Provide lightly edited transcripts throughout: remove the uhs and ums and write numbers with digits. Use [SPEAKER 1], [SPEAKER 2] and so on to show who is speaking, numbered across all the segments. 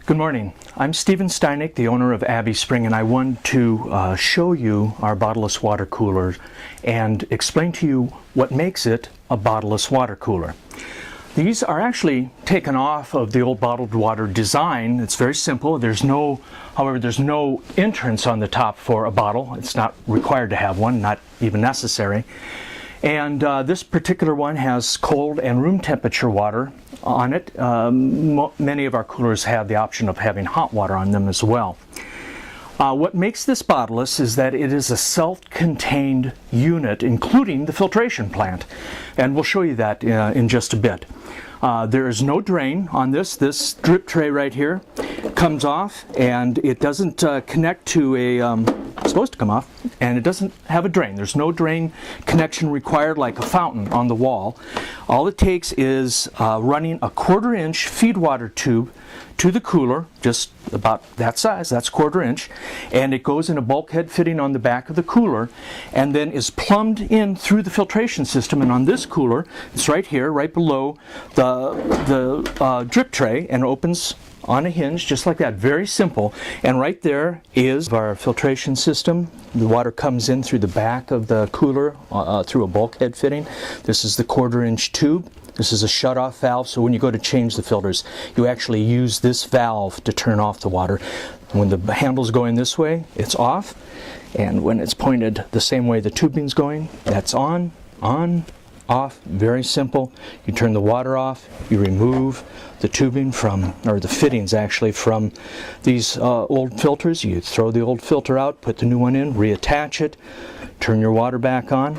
[SPEAKER 1] Good morning. I'm Stephen Steineck, the owner of Abbey Spring, and I want to show you our bottleless water cooler and explain to you what makes it a bottleless water cooler. These are actually taken off of the old bottled water design. It's very simple. However, there's no entrance on the top for a bottle. It's not required to have one, not even necessary. And this particular one has cold and room temperature water on it. Many of our coolers have the option of having hot water on them as well. What makes this bottleless is that it is a self-contained unit, including the filtration plant. And we'll show you that in just a bit. There is no drain on this. This drip tray right here comes off, and it doesn't connect to it's supposed to come off, and it doesn't have a drain. There's no drain connection required like a fountain on the wall. All it takes is running a 1/4 inch feed water tube to the cooler, just about that size, that's 1/4 inch, and it goes in a bulkhead fitting on the back of the cooler and then is plumbed in through the filtration system. And on this cooler, it's right here, right below the drip tray, and opens on a hinge just like that. Very simple. And right there is our filtration system. The water comes in through the back of the cooler through a bulkhead fitting. This is the 1/4 inch tube. This is a shut-off valve, so when you go to change the filters, you actually use this valve to turn off the water. When the handle's going this way, it's off, and when it's pointed the same way the tubing's going, that's on, off. Very simple. You turn the water off, you remove the tubing from, or the fittings actually, from these old filters. You throw the old filter out, put the new one in, reattach it, turn your water back on,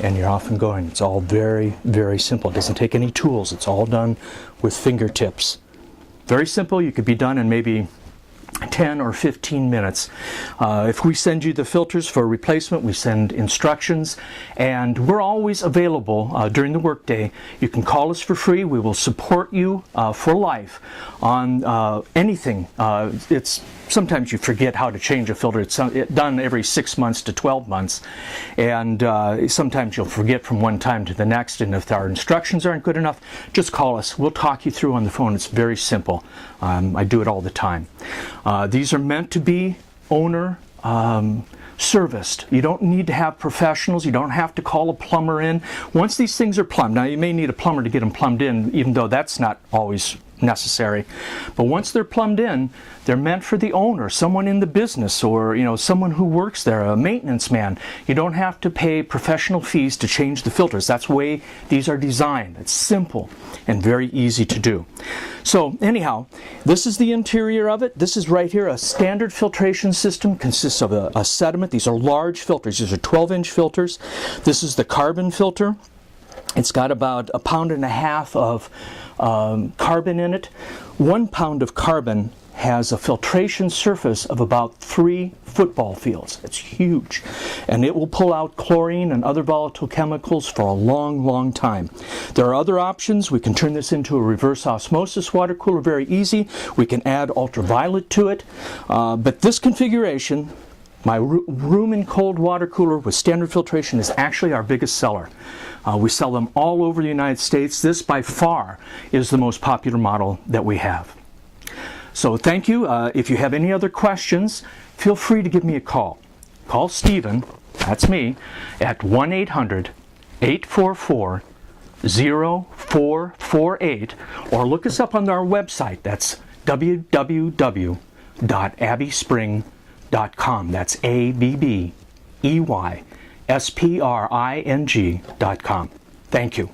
[SPEAKER 1] and you're off and going. It's all very, very simple. It doesn't take any tools. It's all done with fingertips. Very simple. You could be done in maybe 10 or 15 minutes. If we send you the filters for replacement, we send instructions, and we're always available during the workday. You can call us for free. We will support you for life on anything. Sometimes you forget how to change a filter. It's done every 6 months to 12 months, and sometimes you'll forget from one time to the next, and if our instructions aren't good enough, just call us. We'll talk you through on the phone. It's very simple. I do it all the time. These are meant to be owner serviced. You don't need to have professionals. You don't have to call a plumber in. Once these things are plumbed, now you may need a plumber to get them plumbed in, even though that's not always necessary. But once they're plumbed in, they're meant for the owner, someone in the business, or someone who works there, a maintenance man. You don't have to pay professional fees to change the filters. That's the way these are designed. It's simple and very easy to do. So anyhow, this is the interior of it. This is right here. A standard filtration system consists of a sediment. These are large filters. These are 12-inch filters. This is the carbon filter. It's got about 1.5 pounds of carbon in it. 1 pound of carbon has a filtration surface of about 3 football fields. It's huge. And it will pull out chlorine and other volatile chemicals for a long, long time. There are other options. We can turn this into a reverse osmosis water cooler, very easy. We can add ultraviolet to it. But this configuration, my room and cold water cooler with standard filtration, is actually our biggest seller. We sell them all over the United States. This by far is the most popular model that we have. So thank you. If you have any other questions, feel free to give me a call. Call Stephen, that's me, at 1-800-844-0448, or look us up on our website. That's www.abbeyspring.com. That's ABBEYSPRING.com. Thank you.